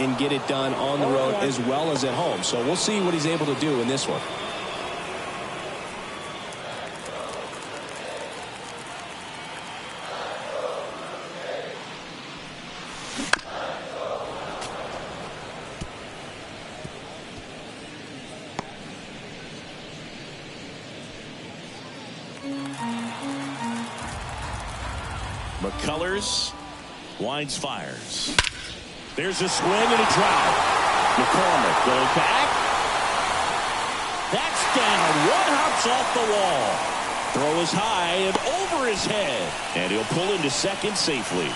and get it done on the road as well as at home. So we'll see what he's able to do in this one. McCullers winds, fires. There's a swing and a drive. McCormick going back. That's down. One hops off the wall. Throw is high and over his head. And he'll pull into second safely.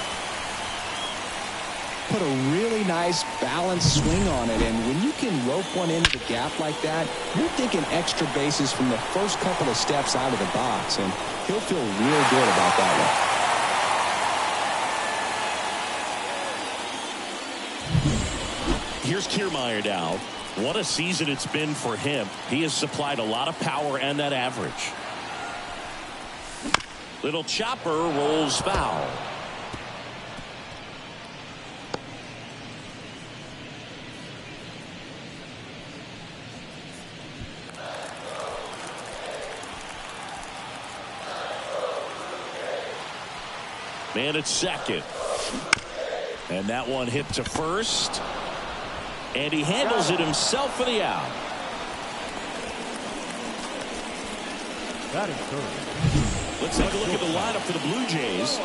Put a really nice balanced swing on it, and when you can rope one into the gap like that, you're thinking extra bases from the first couple of steps out of the box, and he'll feel real good about that one. Here's Kiermaier now. What a season it's been for him. He has supplied a lot of power and that average. Little chopper rolls foul. Man at second. And that one hit to first. And he handles it himself for the out. Let's take a look at the lineup for the Blue Jays.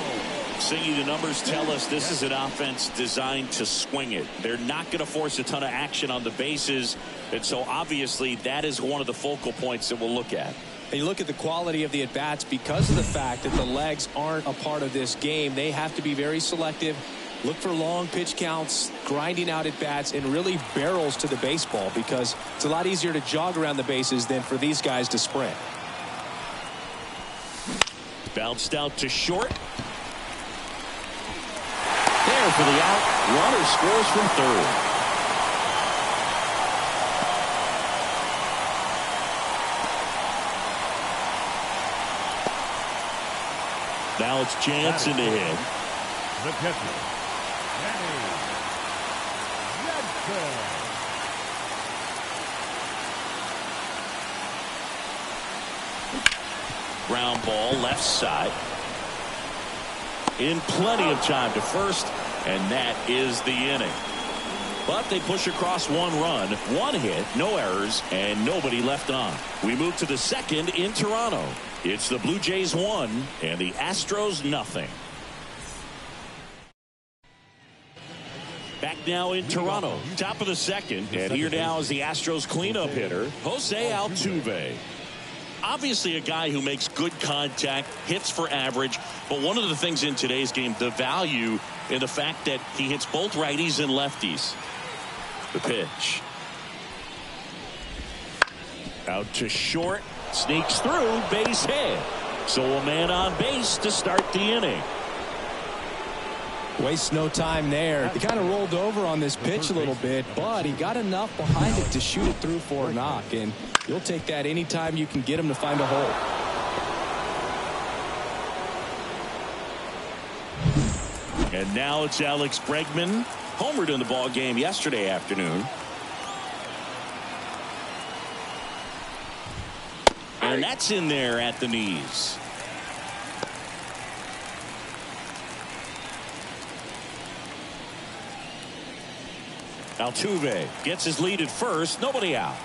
Singy, the numbers tell us this is an offense designed to swing it. They're not going to force a ton of action on the bases. And so obviously that is one of the focal points that we'll look at. And you look at the quality of the at-bats because of the fact that the legs aren't a part of this game. They have to be very selective. Look for long pitch counts, grinding out at bats, and really barrels to the baseball, because it's a lot easier to jog around the bases than for these guys to sprint. Bounced out to short. There for the out. Runner scores from third. Now it's Jansen to hit. The catcher. Ground ball left side. In plenty of time to first, and that is the inning. But they push across one run, one hit, no errors, and nobody left on. We move to the second in Toronto. It's the Blue Jays 1 and the Astros nothing. Back now in Toronto, top of the second, and here now is the Astros cleanup hitter, Jose Altuve. Obviously a guy who makes good contact, hits for average, but one of the things in today's game, the value in the fact that he hits both righties and lefties. The pitch. Out to short, sneaks through, base hit. So a man on base to start the inning. Wastes no time there. He kind of rolled over on this pitch a little bit, but he got enough behind it to shoot it through for a knock, and you'll take that anytime you can get him to find a hole. And now it's Alex Bregman, homered in the ball game yesterday afternoon. And that's in there at the knees. Altuve gets his lead at first. Nobody out.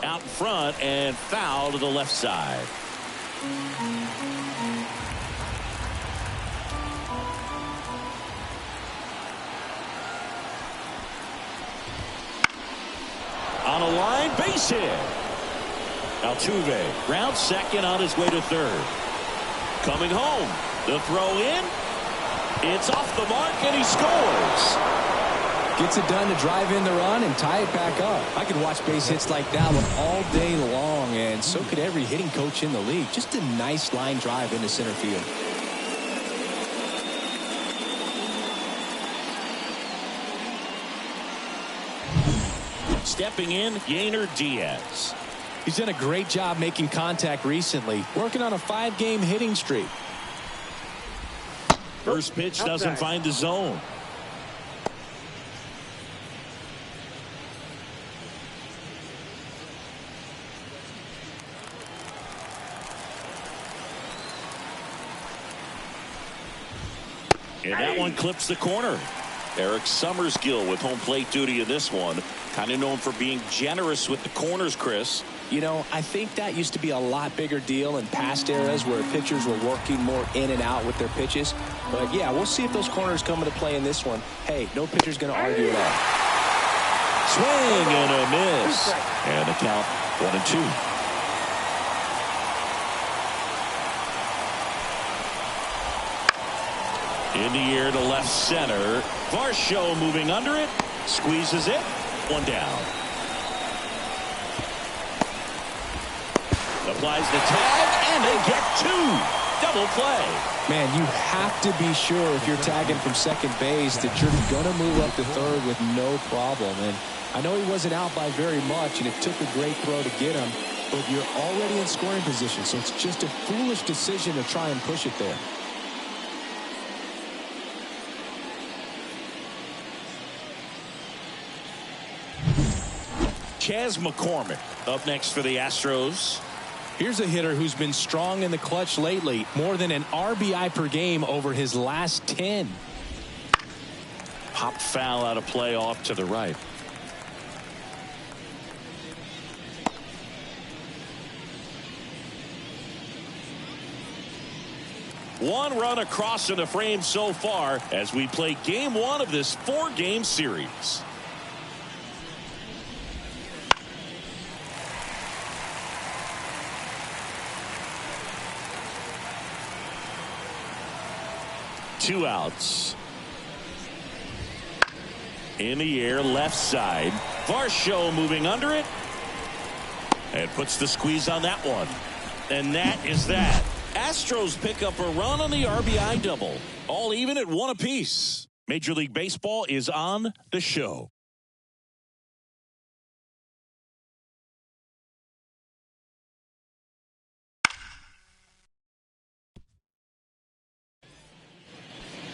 Out in front and foul to the left side. On a line, base hit. Altuve round second on his way to third. Coming home. The throw in. It's off the mark, and he scores. Gets it done to drive in the run and tie it back up. I could watch base hits like that one all day long, and so could every hitting coach in the league. Just a nice line drive into center field. Stepping in, Yainer Diaz. He's done a great job making contact recently, working on a 5-game hitting streak. First pitch doesn't find the zone. And that one clips the corner. Eric Summersgill with home plate duty in this one. Kind of known for being generous with the corners, Chris. You know, I think that used to be a lot bigger deal in past eras where pitchers were working more in and out with their pitches. But, yeah, we'll see if those corners come into play in this one. Hey, no pitcher's going to argue at all. Swing and a miss. And the count 1-2. In the air to left center. Varsho moving under it. Squeezes it. One down. Applies the tag, and they get two. Double play. Man, you have to be sure if you're tagging from second base that you're going to move up to third with no problem. And I know he wasn't out by very much, and it took a great throw to get him, but you're already in scoring position, so it's just a foolish decision to try and push it there. Chas McCormick up next for the Astros. Here's a hitter who's been strong in the clutch lately. More than an RBI per game over his last 10. Popped foul out of play off to the right. One run across in the frame so far as we play game one of this 4-game series. Two outs. In the air, left side. Varsho moving under it. And puts the squeeze on that one. And that is that. Astros pick up a run on the RBI double. All even at 1 apiece. Major League Baseball is on the show.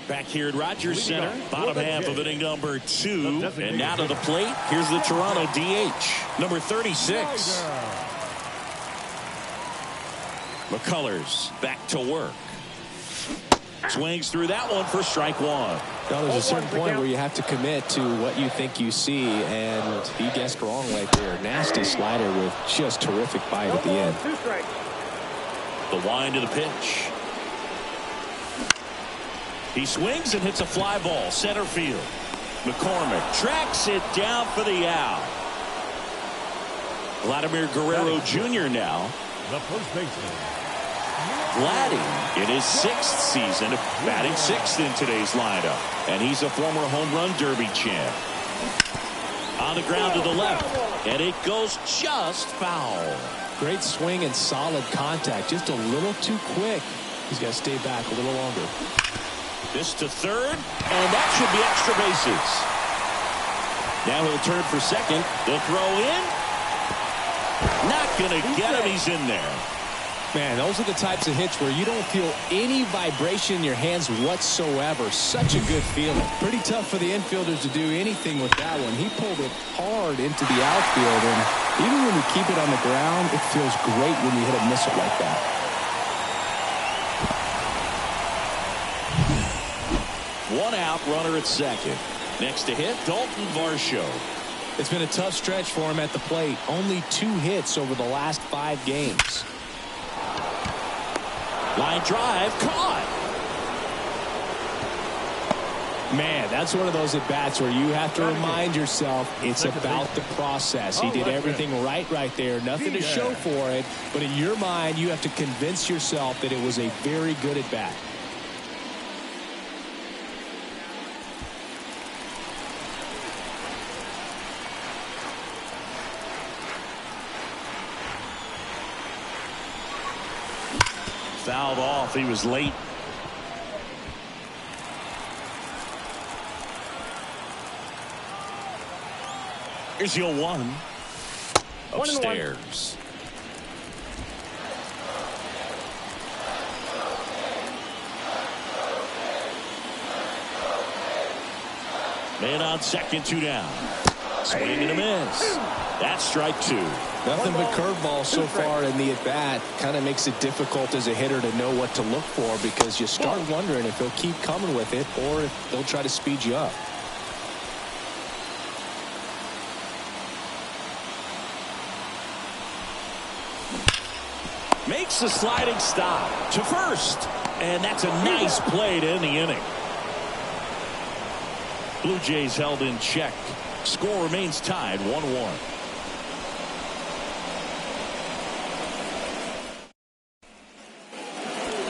Back here at Rogers Center, bottom half of inning number 2. And now to the plate, here's the Toronto DH, number 36. McCullers back to work. Swings through that one for strike one. Now, there's a certain point where you have to commit to what you think you see, and he guessed wrong right there. Nasty slider with just terrific bite at the end. The wind to the pitch. He swings and hits a fly ball center field. McCormick tracks it down for the out. Vladimir Guerrero Jr. now. The first baseman. Vladdy in his 6th season, batting 6th in today's lineup. And he's a former home run derby champ. On the ground to the left. And it goes just foul. Great swing and solid contact. Just a little too quick. He's got to stay back a little longer. This to third, and that should be extra bases. Now he'll turn for second. The throw in. Not going to get him. He's in there. Man, those are the types of hits where you don't feel any vibration in your hands whatsoever. Such a good feeling. Pretty tough for the infielders to do anything with that one. He pulled it hard into the outfield, and even when you keep it on the ground, it feels great when you hit a missile like that. One out, runner at second. Next to hit, Dalton Varsho. It's been a tough stretch for him at the plate. Only 2 hits over the last 5 games. Line drive, caught. Man, that's one of those at-bats where you have to remind yourself it's about the process. He did everything right there. Nothing to show for it. But in your mind, you have to convince yourself that it was a very good at-bat. Fouled off. He was late. Here's your 1. Upstairs. Man on second, 2 down. Swing and a miss. That's strike 2. Nothing but curveball so far in the at-bat. Kind of makes it difficult as a hitter to know what to look for, because you start wondering if he'll keep coming with it or if they'll try to speed you up. Makes the sliding stop to first. And that's a nice play to end the inning. Blue Jays held in check. Score remains tied 1-1.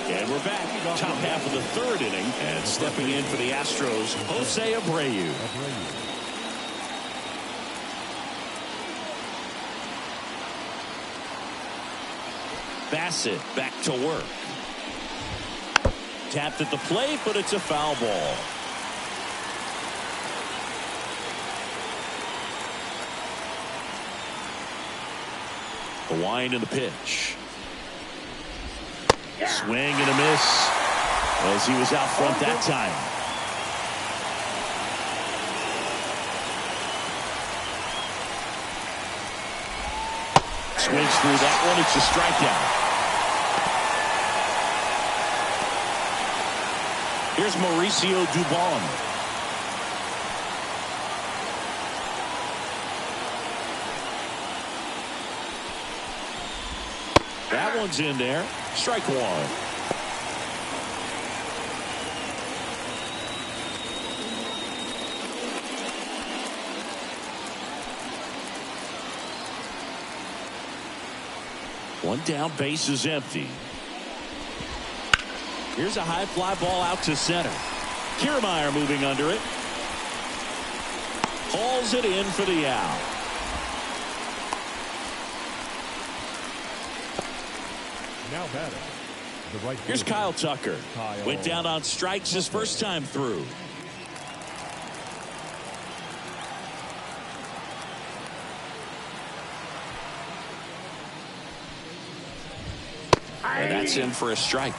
And we're back. Top half of the third inning. And stepping in for the Astros, Jose Abreu. Bassett back to work. Tapped at the plate, but it's a foul ball. The wind and the pitch. Swing and a miss as he was out front that time. Swings through that one. It's a strikeout. Here's Mauricio Dubon. That one's in there. Strike 1. One down, base is empty. Here's a high fly ball out to center. Kiermaier moving under it. Hauls it in for the out. Now batting. The right Here's fielder. Kyle Tucker. Kyle Went down on strikes his first time through. And that's in for a strike.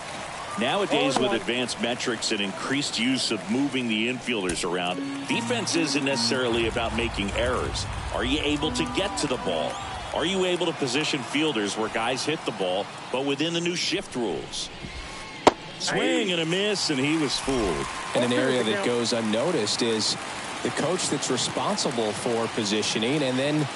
Nowadays, with advanced metrics and increased use of moving the infielders around, defense isn't necessarily about making errors. Are you able to get to the ball? Are you able to position fielders where guys hit the ball, but within the new shift rules? Swing and a miss, and he was fooled. And an area that goes unnoticed is the coach that's responsible for positioning, and then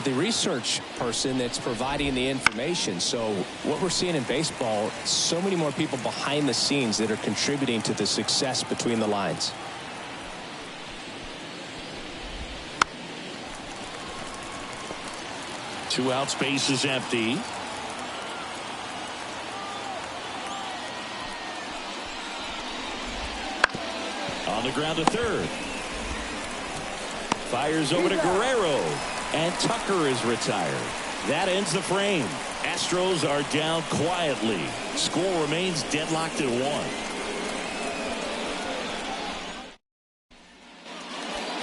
the research person that's providing the information. So what we're seeing in baseball, so many more people behind the scenes that are contributing to the success between the lines. Two outs, base is empty. On the ground to third. Fires over to Guerrero. And Tucker is retired. That ends the frame. Astros are down quietly. Score remains deadlocked at 1.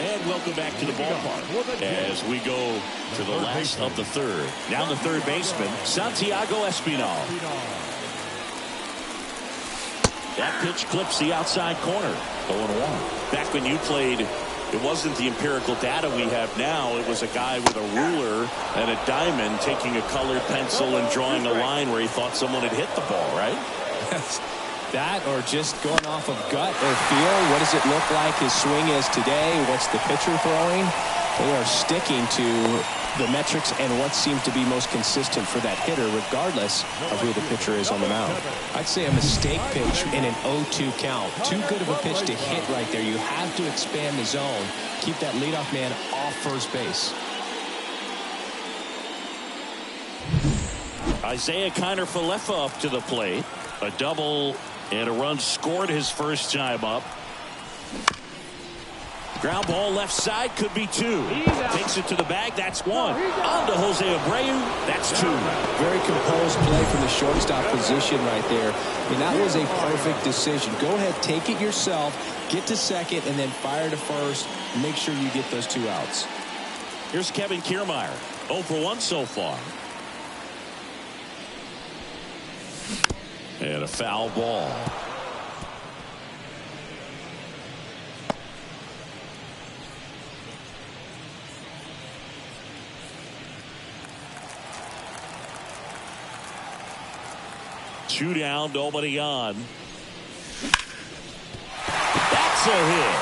And welcome back to the ballpark as we go to the last of the third. Now the third baseman, Santiago Espinal. That pitch clips the outside corner. 0-1. Back when you played, it wasn't the empirical data we have now. It was a guy with a ruler and a diamond taking a colored pencil and drawing a line where he thought someone had hit the ball, right? That, or just going off of gut or feel. What does it look like his swing is today? What's the pitcher throwing? They are sticking to the metrics and what seems to be most consistent for that hitter, regardless of who the pitcher is on the mound. I'd say a mistake pitch in an 0-2 count. Too good of a pitch to hit right there. You have to expand the zone. Keep that leadoff man off first base. Isaiah Kiner-Falefa up to the plate. A double and a run scored his first time up. Ground ball left side, could be 2. Takes it to the bag, that's 1. On to Jose Abreu, that's 2. Very composed play from the shortstop position right there. I mean, that was a perfect decision. Go ahead, take it yourself, get to second, and then fire to first. Make sure you get those 2 outs. Here's Kevin Kiermaier, 0 for 1 so far. And a foul ball. 2 down, nobody on. That's a hit.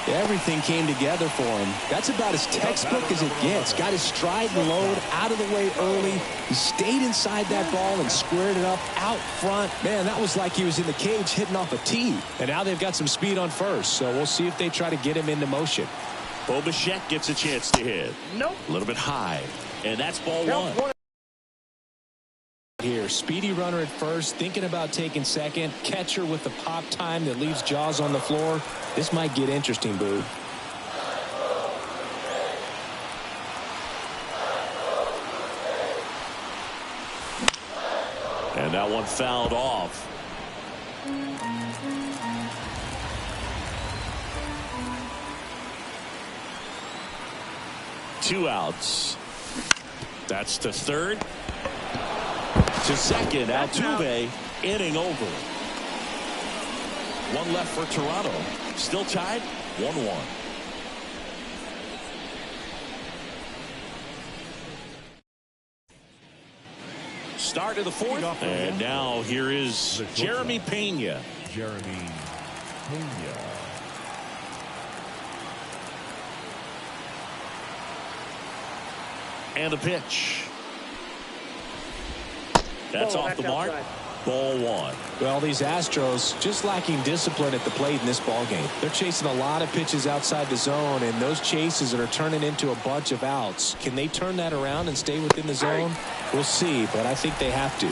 Everything came together for him. That's about as textbook as it gets. Got his stride and load out of the way early. He stayed inside that ball and squared it up out front. Man, that was like he was in the cage hitting off a tee. And now they've got some speed on first, so we'll see if they try to get him into motion. Bo Bichette gets a chance to hit. Nope. A little bit high. And that's ball one. Here, speedy runner at first, thinking about taking second. Catcher with the pop time that leaves Jaws on the floor. This might get interesting, Boo. And that one fouled off. Two outs. That's to third. To second. Altuve, inning over. One left for Toronto. Still tied 1-1. Start of the fourth. And now here is Jeremy Pena. Jeremy Pena. And a pitch. That's off the mark. Ball one. Well, these Astros just lacking discipline at the plate in this ballgame. They're chasing a lot of pitches outside the zone, and those chases are turning into a bunch of outs. Can they turn that around and stay within the zone? We'll see, but I think they have to.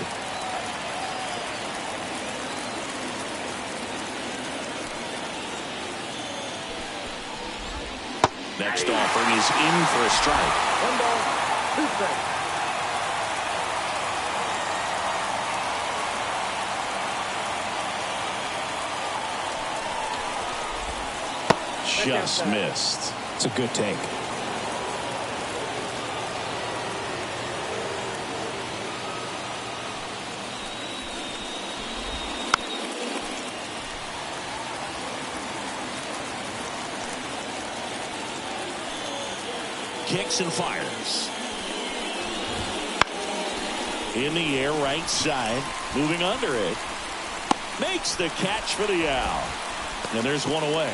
Next offering is in for a strike. 1 ball, 2 strikes. Just missed. It's a good take. Kicks and fires. In the air, right side. Moving under it. Makes the catch for the out. And there's one away.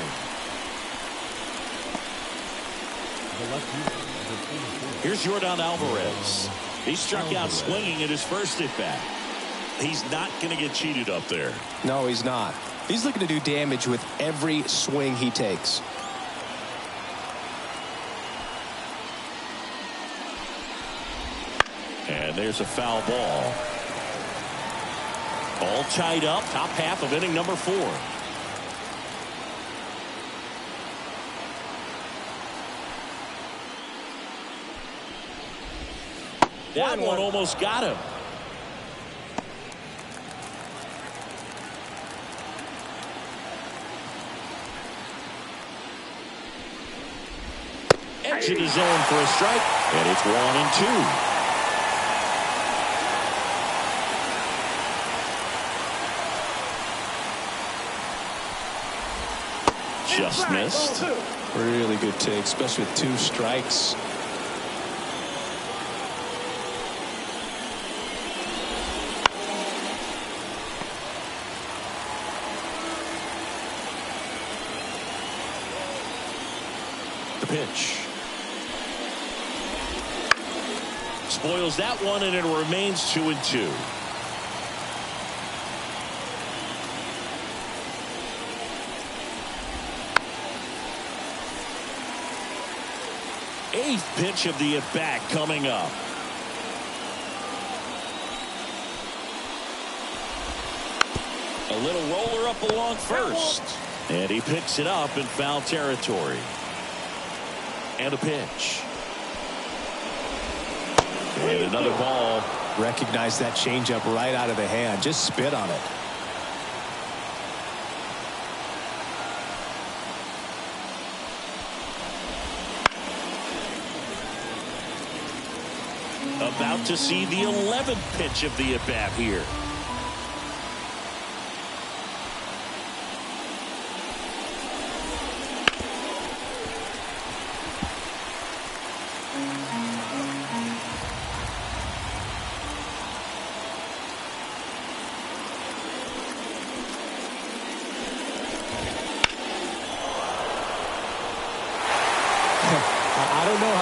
Here's Yordan Alvarez. He struck out swinging at his first at bat. He's not going to get cheated up there. No, he's not. He's looking to do damage with every swing he takes. And there's a foul ball. All tied up. Top half of inning number 4. That one almost got him. Exit the zone for a strike, and it's 1-2. Just missed. Really good take, especially with 2 strikes. The pitch. Spoils that one, and it remains 2-2. Eighth pitch of the at-bat coming up. A little roller up along first. And he picks it up in foul territory. And a pitch. And another ball. Recognize that changeup right out of the hand. Just spit on it. About to see the 11th pitch of the at-bat here.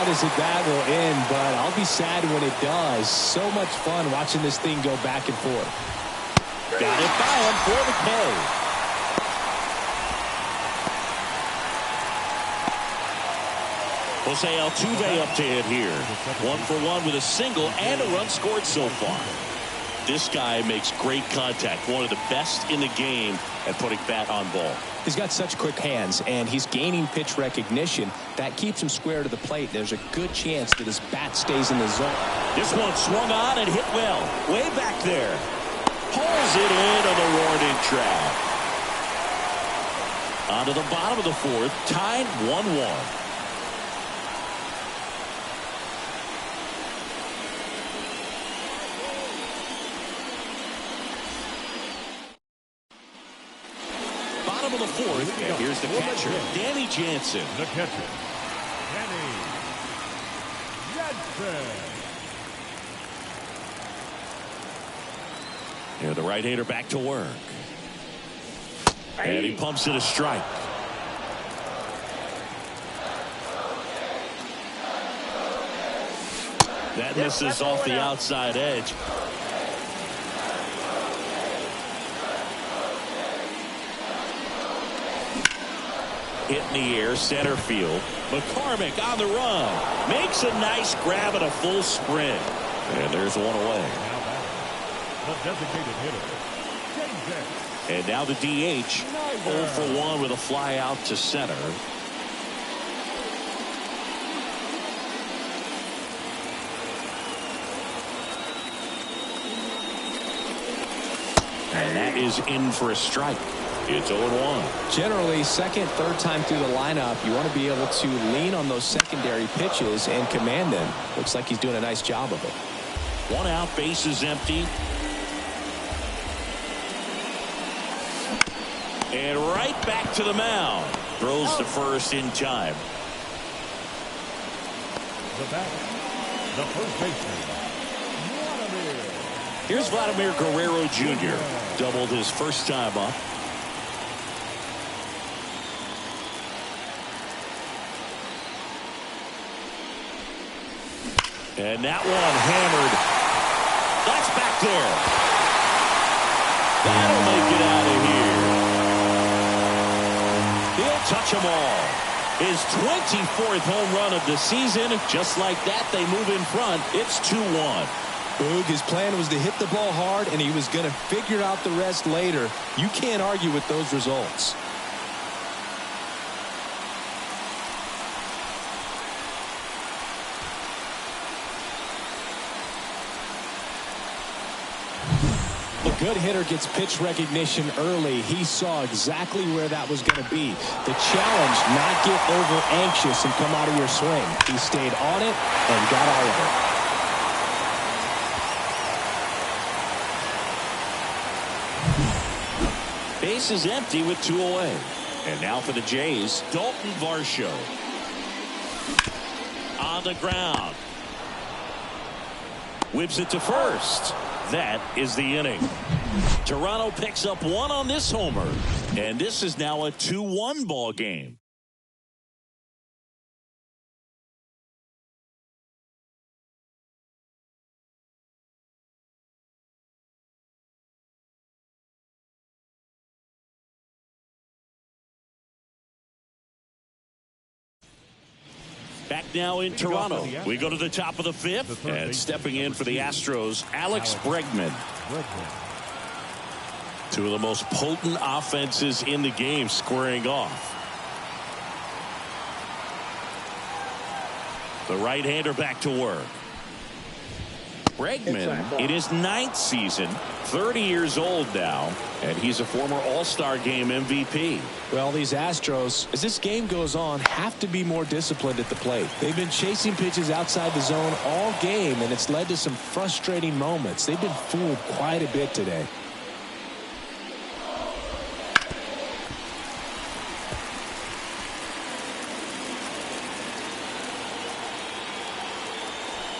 his at-bat will end, but I'll be sad when it does. So much fun watching this thing go back and forth. Got it by him for the K. Jose Altuve up to hit here. 1 for 1 with a single and a run scored so far. This guy makes great contact. One of the best in the game at putting bat on ball. He's got such quick hands, and he's gaining pitch recognition. That keeps him square to the plate. There's a good chance that his bat stays in the zone. This one swung on and hit well. Way back there. Pulls it in on the warning track. On to the bottom of the fourth. Tied 1-1. Bottom of the fourth, and here's the catcher, Danny Jansen. The catcher, Danny Jansen. Here, the right-hander back to work. And he pumps it a strike. That misses off the outside edge. Hit in the air, center field. McCormick on the run. Makes a nice grab and a full sprint. And there's one away. The designated hitter, And now the DH. 0 for 1 with a fly out to center. And that is in for a strike. It's 0-1. Generally, second, third time through the lineup, you want to be able to lean on those secondary pitches and command them. Looks like he's doing a nice job of it. 1 out, base is empty. And right back to the mound. Throws to first in time. the bat, the first baseman, Vladimir. Here's Vladimir Guerrero Jr. Doubled his first time up. And that one hammered. That's back there. That'll make it out of here. He'll touch them all. His 24th home run of the season. Just like that, they move in front. It's 2-1. Boog, his plan was to hit the ball hard, and he was going to figure out the rest later. You can't argue with those results. A good hitter gets pitch recognition early. He saw exactly where that was going to be. The challenge, not get over anxious and come out of your swing. He stayed on it and got all of it. Base is empty with 2 away. And now for the Jays, Dalton Varsho. On the ground. Whips it to first. That is the inning. Toronto picks up 1 on this homer. And this is now a 2-1 ball game. Back now in Toronto. We go to the top of the 5th. And stepping in for the Astros, Alex Bregman. Two of the most potent offenses in the game squaring off. The right-hander back to work. Bregman in his 9th season, 30 years old now, and he's a former All-Star Game MVP. Well, these Astros, as this game goes on, have to be more disciplined at the plate. They've been chasing pitches outside the zone all game, and it's led to some frustrating moments. They've been fooled quite a bit today.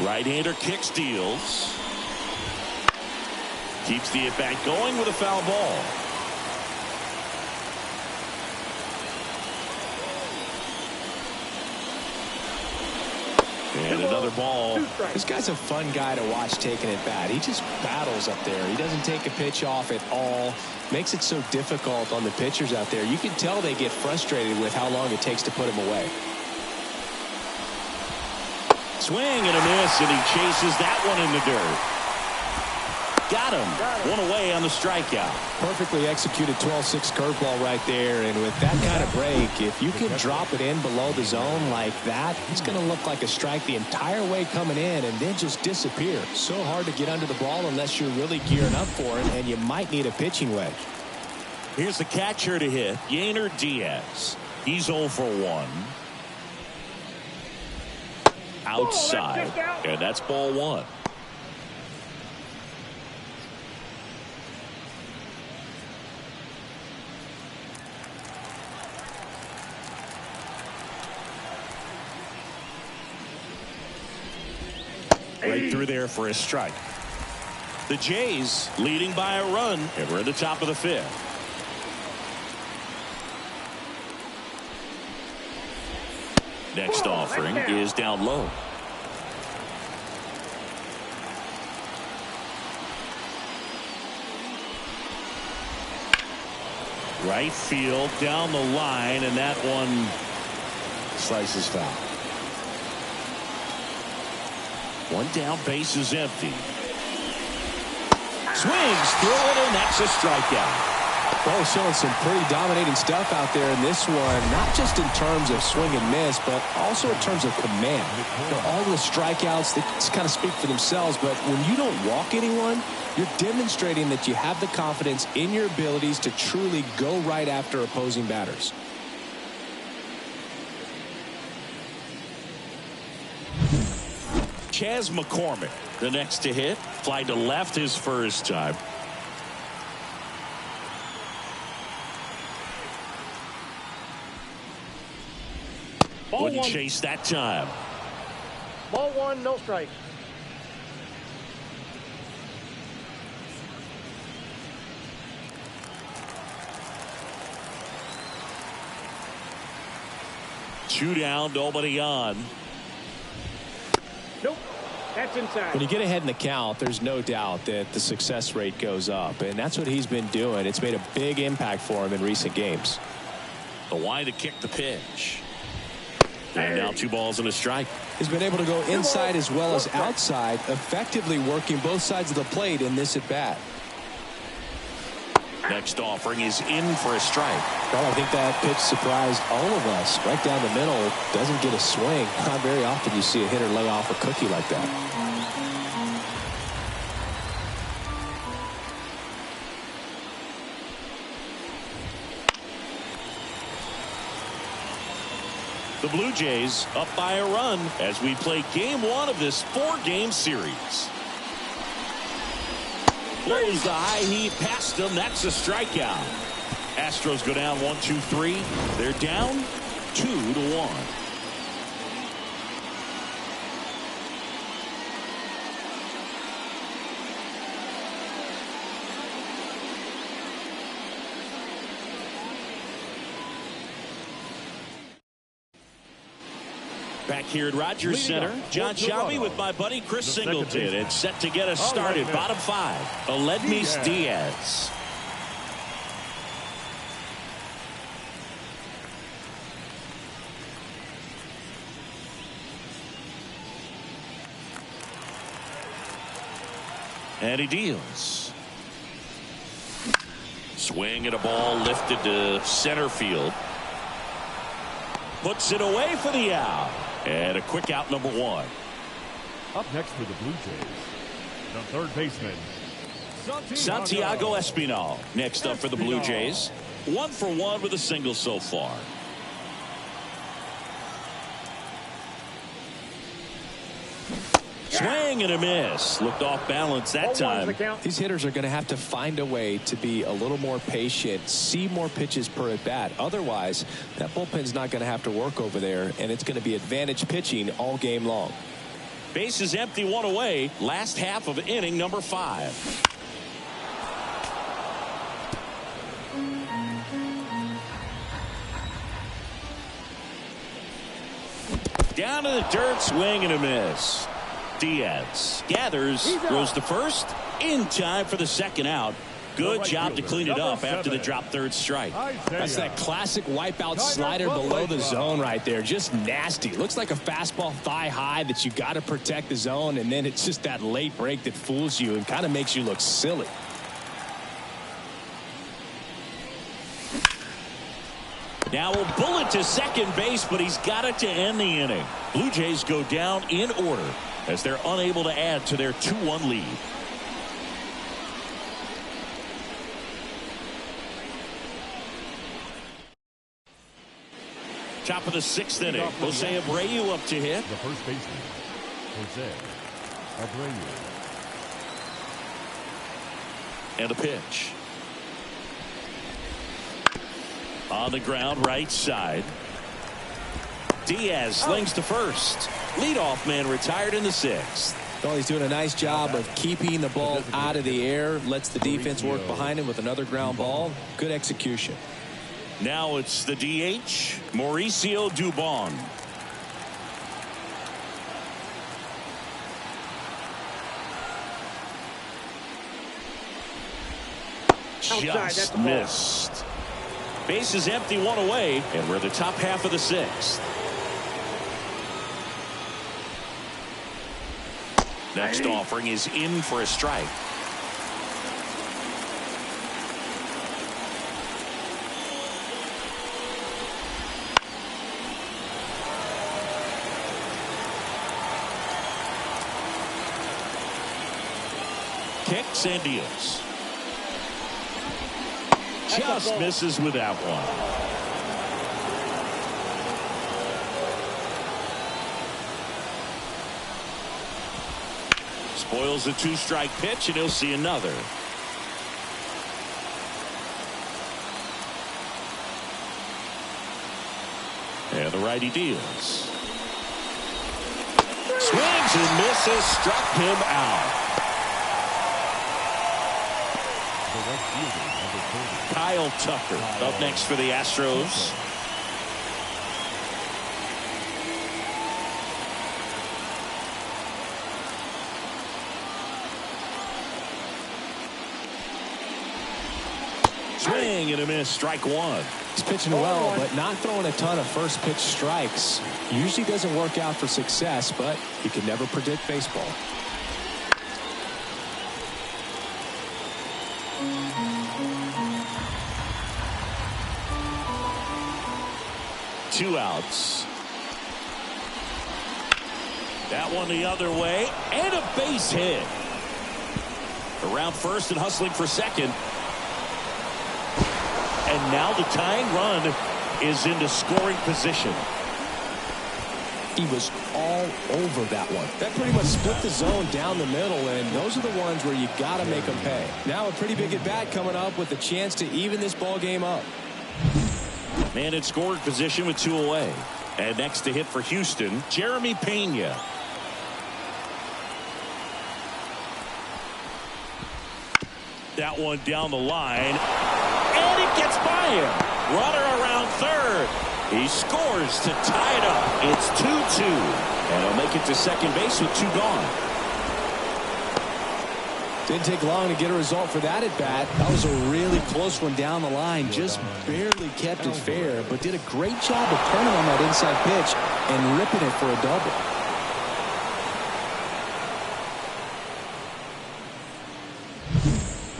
Right-hander kick steals. Keeps the at-bat going with a foul ball. And another ball. This guy's a fun guy to watch taking at bat. He just battles up there. He doesn't take a pitch off at all. Makes it so difficult on the pitchers out there. You can tell they get frustrated with how long it takes to put him away. Swing and a miss, and he chases that one in the dirt. Got him. One away on the strikeout. Perfectly executed 12-6 curveball right there. And with that kind of break, if you can drop it in below the zone like that, it's going to look like a strike the entire way coming in and then just disappear. So hard to get under the ball unless you're really gearing up for it, and you might need a pitching wedge. Here's the catcher to hit, Yainer Diaz. He's 0 for 1. Outside, and that's ball 1. Right through there for a strike. The Jays leading by a run, and we're at the top of the 5th. Next offering is down low. Right field down the line, and that one slices foul. One down, base is empty. Swings through it, and that's a strikeout. Well, showing some pretty dominating stuff out there in this one, not just in terms of swing and miss, but also in terms of command. All the strikeouts, they just kind of speak for themselves, but when you don't walk anyone, you're demonstrating that you have the confidence in your abilities to truly go right after opposing batters. Chas McCormick, the next to hit. Fly to left his first time. Wouldn't chase that time. Ball 1, no strikes. Two down, nobody on. Nope. That's inside. When you get ahead in the count, there's no doubt that the success rate goes up, and that's what he's been doing. It's made a big impact for him in recent games. The line to kick the pitch. And now 2 balls and a strike. He's been able to go inside as well as outside, effectively working both sides of the plate in this at bat. Next offering is in for a strike. Well, I think that pitch surprised all of us. Right down the middle, doesn't get a swing. Not very often you see a hitter lay off a cookie like that. The Blue Jays up by a run as we play game 1 of this 4-game series. Blows the high heat past them. That's a strikeout. Astros go down 1-2-3. They're down 2-1. Back here at Rogers Center, John Shelby with my buddy Chris Singleton. It's set to get us started. Bottom 5, Aledmys Diaz. And he deals. Swing and a ball lifted to center field. Puts it away for the out. And a quick out, number 1. Up next for the Blue Jays, the third baseman, Santiago Espinal. Next up for the Blue Jays. 1 for 1 with a single so far. Swing and a miss. Looked off balance that time. These hitters are going to have to find a way to be a little more patient, see more pitches per at bat. Otherwise, that bullpen's not going to have to work over there, and it's going to be advantage pitching all game long. Base is empty, 1 away. Last half of inning number 5. Down to the dirt, swing and a miss. Diaz gathers, throws to first, in time for the second out. Good job to clean it up after the drop third strike. That's that classic wipeout slider below the zone right there. Just nasty. Looks like a fastball thigh high that you got to protect the zone, and then it's just that late break that fools you and kind of makes you look silly. Now a bullet to second base, but he's got it to end the inning. Blue Jays go down in order as they're unable to add to their 2-1 lead. Top of the 6th inning. Jose Abreu up to hit. The first baseman, Jose Abreu. And a pitch. On the ground, right side. Diaz slings to first. Leadoff man retired in the 6th. Well, he's doing a nice job of keeping the ball out of the air. Lets the defense work behind him with another ground ball. Good execution. Now it's the DH, Mauricio Dubon. Just missed. Base is empty, one away, and we're the top half of the 6th. Next offering is in for a strike. Kicks and deals. Just misses with that one. Spoils a 2-strike pitch, and he'll see another. And the righty deals. Swings and misses, struck him out. Kyle Tucker up next for the Astros. Swing and a miss, strike one. He's pitching well, but not throwing a ton of first pitch strikes. Usually doesn't work out for success, but you can never predict baseball. Two outs. That one the other way, and a base hit. Around first and hustling for second. And now the tying run is into scoring position. He was all over that one. That pretty much split the zone down the middle, and those are the ones where you got to make them pay. Now a pretty big at bat coming up with a chance to even this ball game up. Man in scoring position with 2 away. And next to hit for Houston, Jeremy Pena. That one down the line. And it gets by him. Runner around third. He scores to tie it up. It's 2-2. And he'll make it to second base with 2 gone. Didn't take long to get a result for that at bat. That was a really close one down the line. Just barely kept it fair, but did a great job of turning on that inside pitch and ripping it for a double.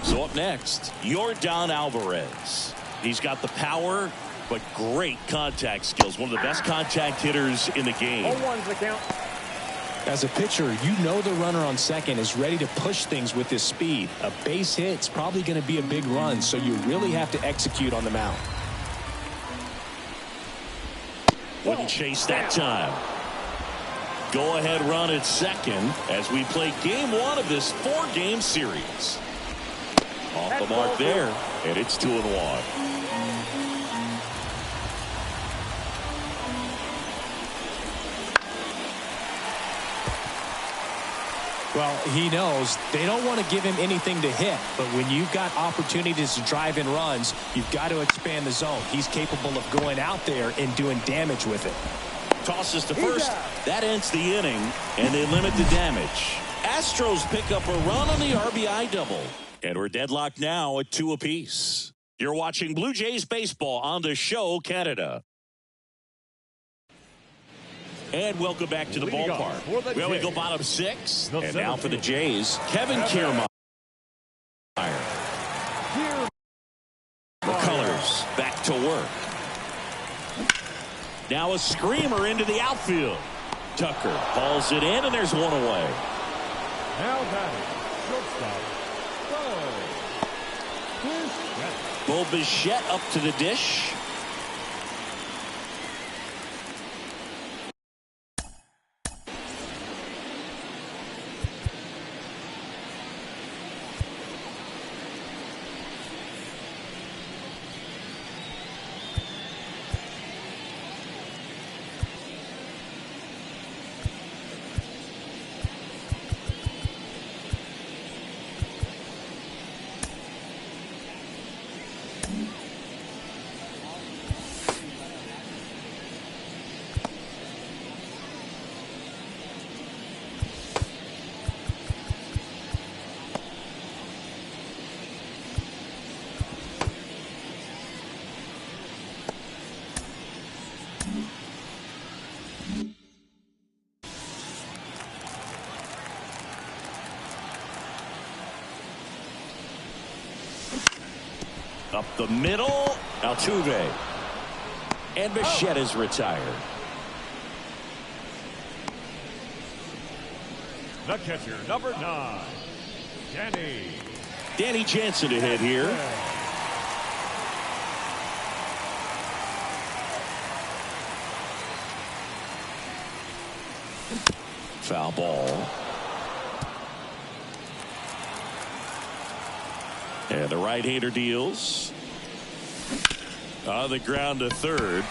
So up next, Yordan Alvarez. He's got the power, but great contact skills. One of the best contact hitters in the game. 0-1's the count. As a pitcher, you know the runner on second is ready to push things with his speed. A base hit's probably going to be a big run, so you really have to execute on the mound. Wouldn't chase that time. Go ahead run at second as we play game 1 of this 4-game series. Off the mark there, and it's 2-1. Well, he knows they don't want to give him anything to hit, but when you've got opportunities to drive in runs, you've got to expand the zone. He's capable of going out there and doing damage with it. tosses to first. That ends the inning, and they limit the damage. Astros pick up a run on the RBI double. And we're deadlocked now at 2 apiece. You're watching Blue Jays baseball on the show, Canada. And welcome back to the ballpark. Well, we go bottom 6. And now for the Jays, Kevin Kiermaier. The colors back to work. Now a screamer into the outfield. Tucker hauls it in, and there's one away. Now batting, shortstop, Bo Bichette up to the dish. Up the middle, Altuve. And Bichette is retired. the catcher, number 9, Danny Jansen to hit here. Foul ball. And the right-hander deals. On the ground to third.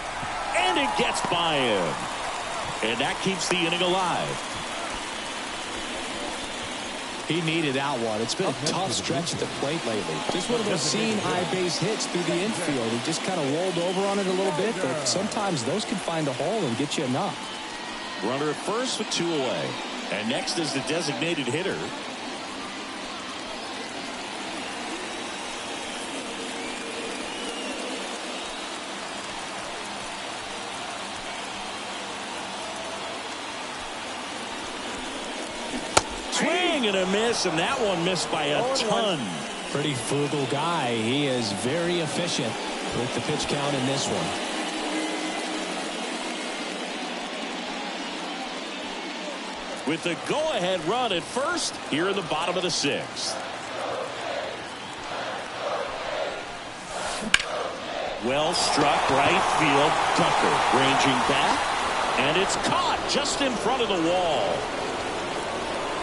And it gets by him. And that keeps the inning alive. He needed that one. It's been a tough stretch at the plate lately. Just one of those seeing high base hits through the infield. He just kind of rolled over on it a little bit, but sometimes those can find a hole and get you a knock. Runner at first with 2 away. And next is the designated hitter. Swing and a miss, and that one missed by a ton. Pretty frugal guy. He is very efficient with the pitch count in this one. With the go-ahead run at first here in the bottom of the 6th. Well struck right field. Tucker ranging back, and it's caught just in front of the wall.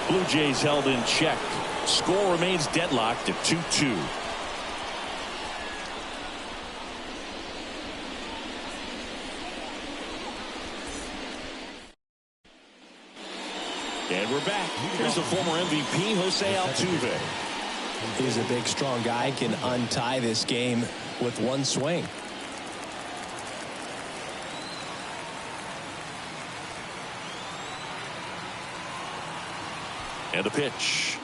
Blue Jays held in check. Score remains deadlocked at 2-2. And we're back. Here's the former MVP, Jose Altuve. He's a big, strong guy. Can untie this game with one swing. And the pitch.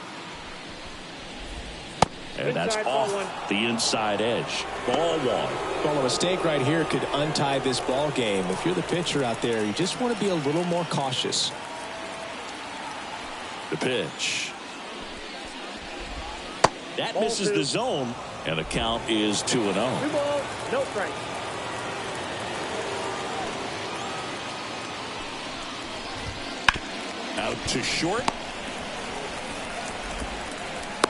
And that's off the inside edge. Ball 1. Well, a mistake right here could untie this ball game. If you're the pitcher out there, you just want to be a little more cautious. The pitch. That misses the zone, and the count is 2-0. 2 balls, no strikes. Out to short.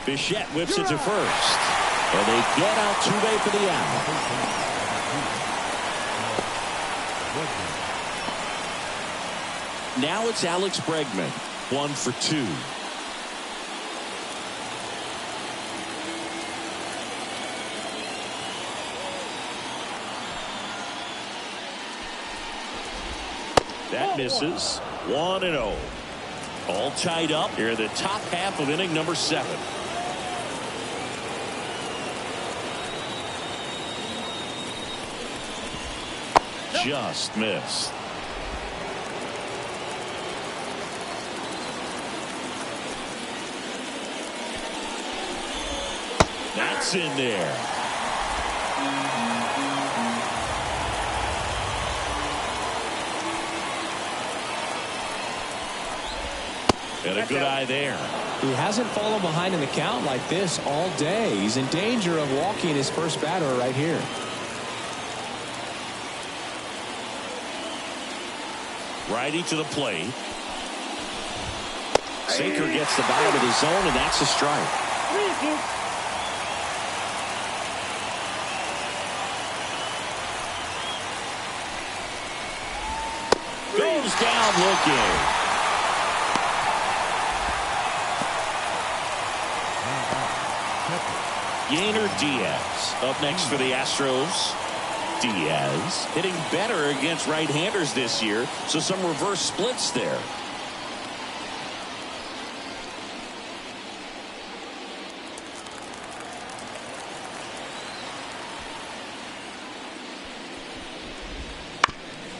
Bichette whips it to first. And they get Altuve for the out. Now it's Alex Bregman. 1 for 2. That misses. 1-0. All tied up here in the top half of inning number 7. Just missed. That's in there. And a good eye there. He hasn't fallen behind in the count like this all day. He's in danger of walking his first batter right here. Righty to the plate. Sinker gets the bottom of the zone, and that's a strike. Goes down looking. Yainer Diaz up next for the Astros. Diaz hitting better against right-handers this year, so some reverse splits there.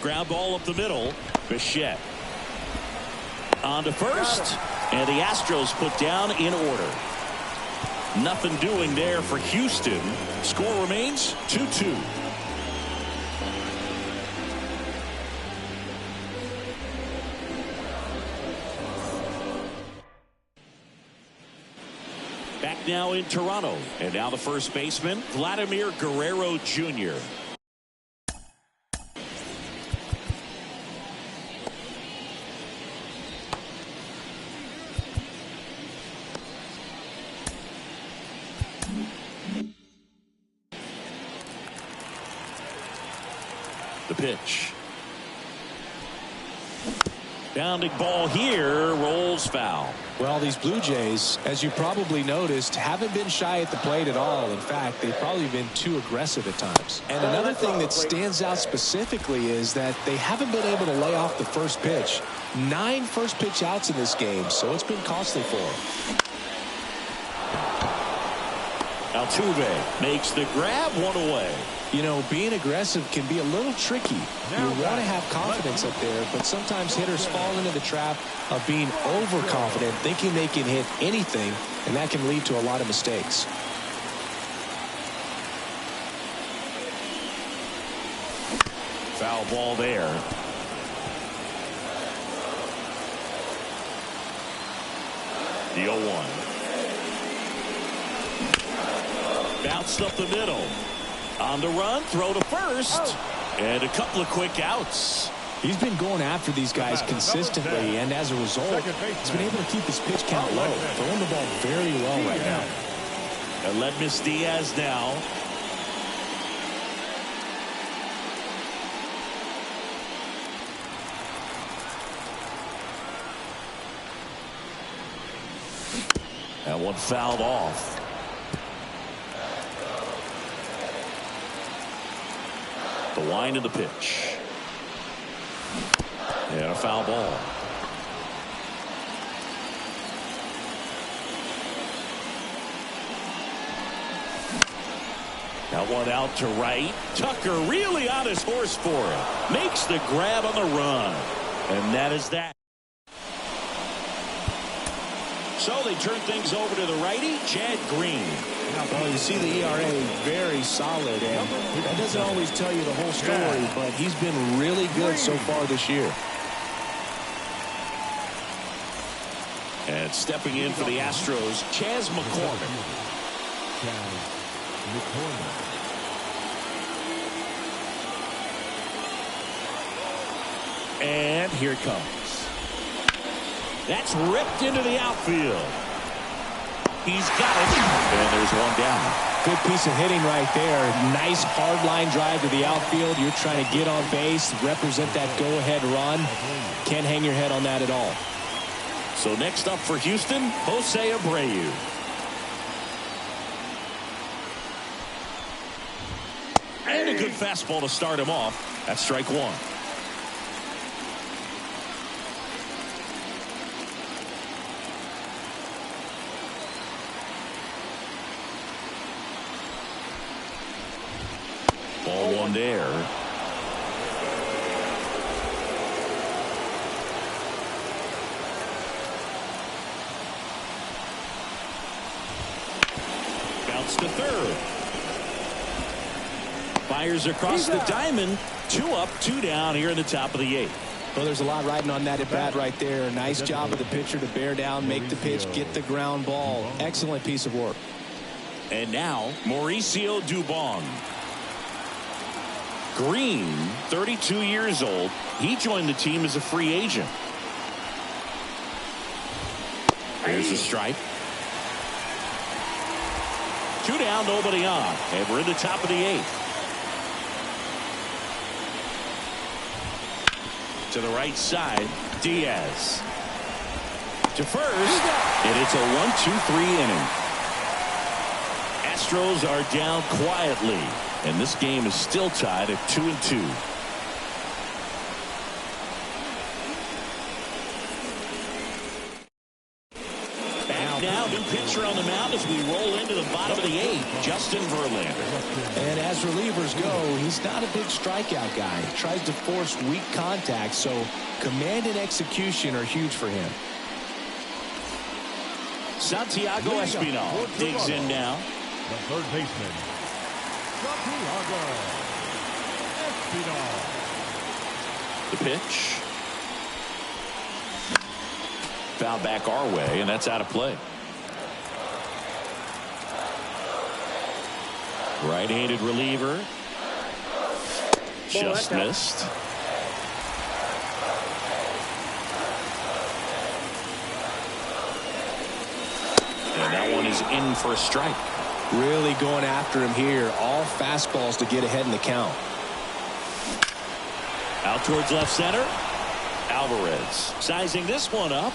Ground ball up the middle. Bichette on to first, and the Astros put down in order. Nothing doing there for Houston. Score remains 2-2. Back now in Toronto, and now the first baseman, Vladimir Guerrero Jr. The pitch. Bounding ball here, rolls foul. Well, these Blue Jays, as you probably noticed, haven't been shy at the plate at all. In fact, they've probably been too aggressive at times. And another thing that stands out specifically is that they haven't been able to lay off the first pitch. 9 first pitch outs in this game, so it's been costly for them. Altuve makes the grab, one away. You know, being aggressive can be a little tricky. You want to have confidence up there, but sometimes hitters fall into the trap of being overconfident, thinking they can hit anything, and that can lead to a lot of mistakes. Foul ball there. The 0-1. Bounced up the middle. On the run, throw to first, and a couple of quick outs. He's been going after these guys consistently, and as a result, he's been able to keep his pitch count low, throwing the ball very well right now. And let Miss Diaz now. That one fouled off. The wind of the pitch. And a foul ball. That one out to right. Tucker really on his horse for it. Makes the grab on the run. And that is that. So they turn things over to the righty, Chad Green. Well, you see the ERA very solid, and that doesn't always tell you the whole story, but he's been really good so far this year. And stepping in for the Astros, Chas McCormick. And here it comes. That's ripped into the outfield. He's got it. And there's one down. Good piece of hitting right there. Nice hard line drive to the outfield. You're trying to get on base, represent that go-ahead run. Can't hang your head on that at all. So next up for Houston, Jose Abreu. And a good fastball to start him off. That's strike one. Ball one there. gets to third. Fires across the diamond. 2 up, 2 down here in the top of the 8th. Well, there's a lot riding on that at bat right there. Nice job of the pitcher to bear down, make the pitch, get the ground ball. Excellent piece of work. And now, Mauricio Dubon. Green, 32 years old. He joined the team as a free agent. Here's a strike. 2 down, nobody on. And we're in the top of the 8th. To the right side, Diaz. To first, and it's a 1-2-3 inning. Astros are down quietly, and this game is still tied at 2-2. Now, new pitcher on the mound as we roll into the bottom of the 8th, Justin Verlander. And as relievers go, he's not a big strikeout guy. He tries to force weak contact, so command and execution are huge for him. Santiago Espinal digs in now. The third baseman, Santiago Espinal. The pitch. Foul back our way, and that's out of play. Right-handed reliever. Just missed. And that one is in for a strike. Really going after him here. All fastballs to get ahead in the count. Out towards left center. Alvarez sizing this one up.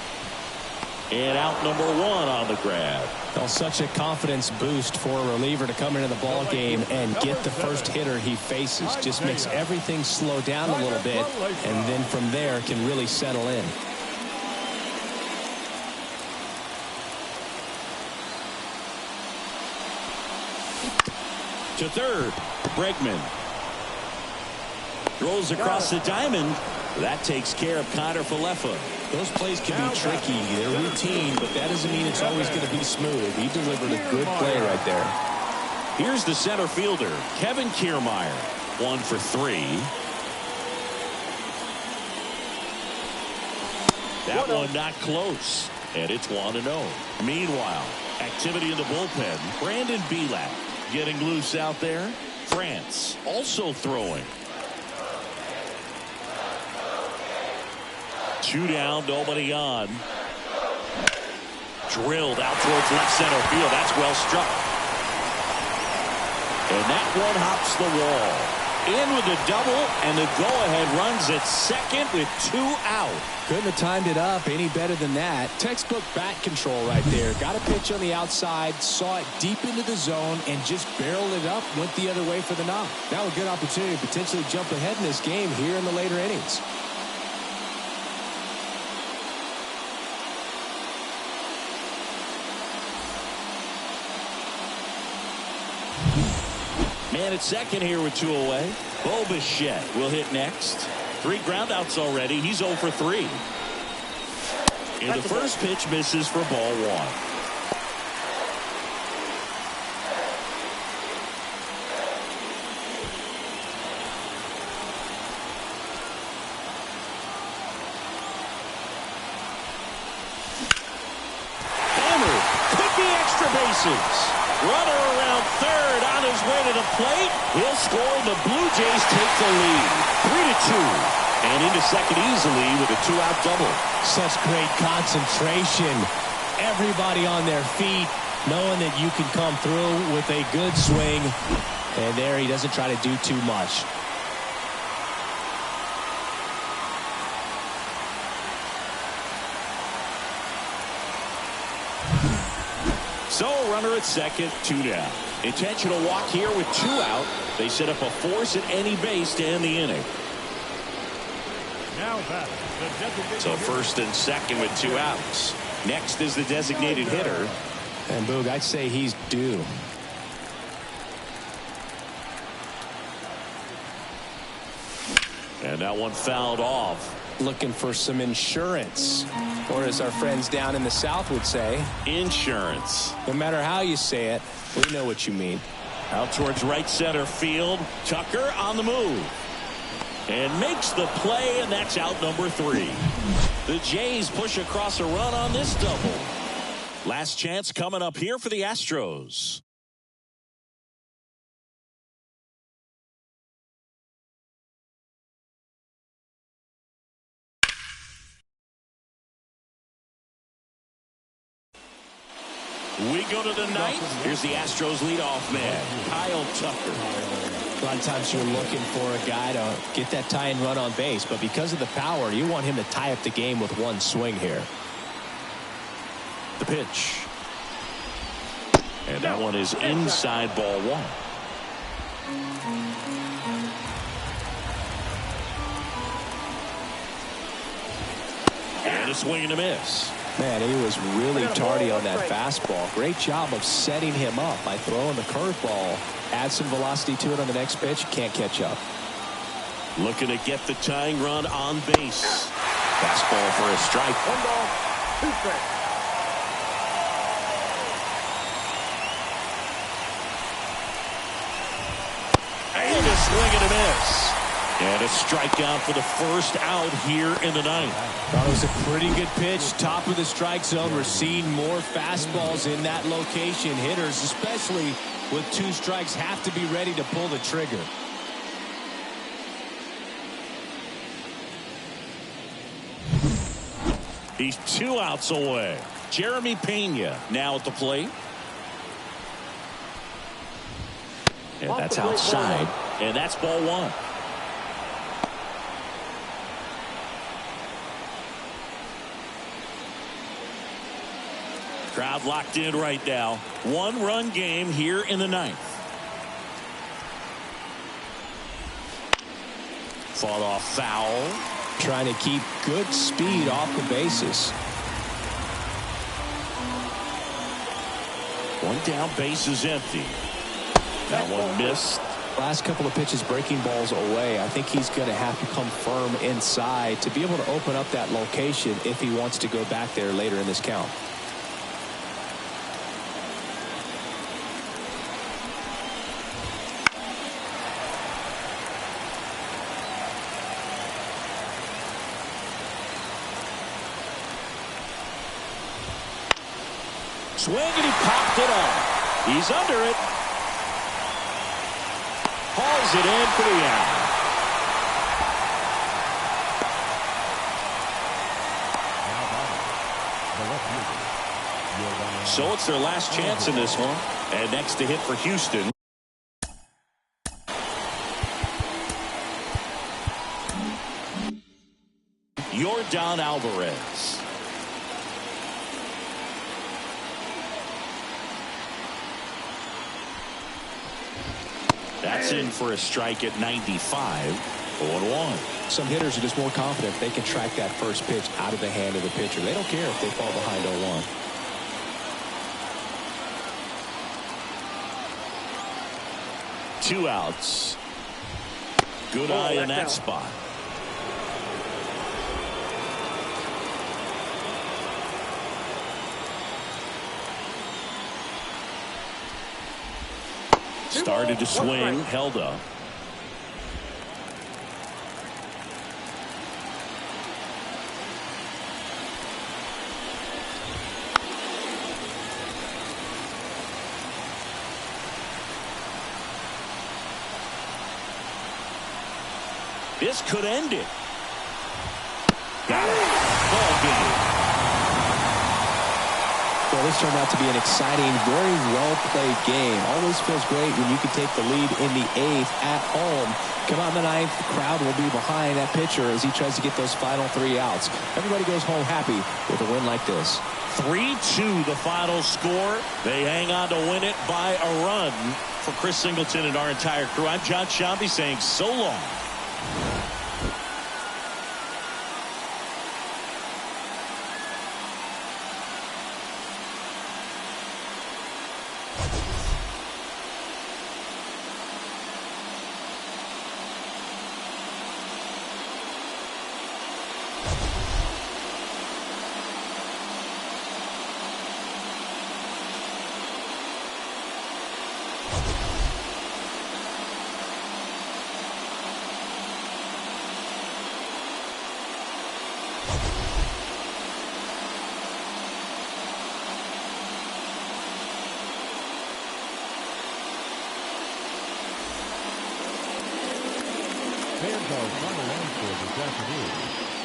And out number 1 on the grab. Well, such a confidence boost for a reliever to come into the ball game and get the first hitter he faces. Just makes everything slow down a little bit, and then from there can really settle in. To third, Bregman. Throws across the diamond. That takes care of Connor Falefa. Those plays can be tricky. They're routine, but that doesn't mean it's always going to be smooth. He delivered a good play right there. Here's the center fielder, Kevin Kiermaier. 1 for 3. That one not close. And it's 1-0. Meanwhile, activity in the bullpen. Brandon Bielak getting loose out there. France also throwing. 2 down, nobody on. Drilled out towards left center field. That's well struck. And that one hops the wall. In with the double, and the go-ahead runs at second with 2 out. Couldn't have timed it up any better than that. Textbook bat control right there. Got a pitch on the outside, saw it deep into the zone, and just barreled it up, went the other way for the knock. Now a good opportunity to potentially jump ahead in this game here in the later innings. Man at second here with 2 away. Bo Bichette will hit next. 3 groundouts already. He's 0 for 3. And the first pitch misses for ball 1. Hammered. Could be extra bases. Runner around third on his way to the plate. He'll score. The Blue Jays take the lead. 3-2. And into second easily with a 2-out double. Such great concentration. Everybody on their feet, knowing that you can come through with a good swing. And there he doesn't try to do too much. So runner at second, 2 down. Intentional walk here with 2 out. They set up a force at any base to end the inning. Now back, the designated So first and second with 2 outs. Next is the designated hitter. And Boog, I'd say he's due. And that one fouled off. Looking for some insurance, or as our friends down in the South would say, insurance. No matter how you say it, we know what you mean. Out towards right center field. Tucker on the move. And makes the play, and that's out number 3. The Jays push across a run on this double. Last chance coming up here for the Astros. We go to the ninth. Here's the Astros leadoff man, Kyle Tucker. A lot of times you're looking for a guy to get that tie-in run on base, but because of the power, you want him to tie up the game with one swing here. The pitch. And that one is inside, ball 1. And a swing and a miss. Man, he was really tardy on that fastball. Great job of setting him up by throwing the curveball. Add some velocity to it on the next pitch. Can't catch up. Looking to get the tying run on base. Fastball for a strike. 1 ball, 2 strikes. And a swing and a miss. And a strikeout for the first out here in the ninth. Thought it was a pretty good pitch. Top of the strike zone. We're seeing more fastballs in that location. Hitters, especially with 2 strikes, have to be ready to pull the trigger. He's 2 outs away. Jeremy Pena now at the plate. And that's outside. And that's ball 1. Crowd locked in right now. 1-run game here in the ninth. Fought off foul. Trying to keep good speed off the bases. 1 down, base is empty. That one missed. Last couple of pitches breaking balls away. I think he's going to have to come firm inside to be able to open up that location if he wants to go back there later in this count. Swing, and he popped it up. He's under it. Hauls it in for the out. So it's their last chance in this one. And next to hit for Houston. Yordan Alvarez. That's in for a strike at 95. 0-1. Some hitters are just more confident they can track that first pitch out of the hand of the pitcher. They don't care if they fall behind 0-1. 2 outs. Good eye in that spot. Started to swing, held up. This could end it. Got it. Ball game. Well, this turned out to be an exciting, very well-played game. Always feels great when you can take the lead in the 8th at home. Come on the 9th, the crowd will be behind that pitcher as he tries to get those final 3 outs. Everybody goes home happy with a win like this. 3-2 the final score. They hang on to win it by a run. For Chris Singleton and our entire crew, I'm John Shambi saying so long. Fans, our final line score this afternoon.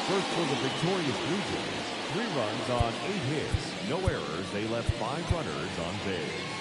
First for the victorious Blue Jays. 3 runs on 8 hits. No errors. They left 5 runners on base.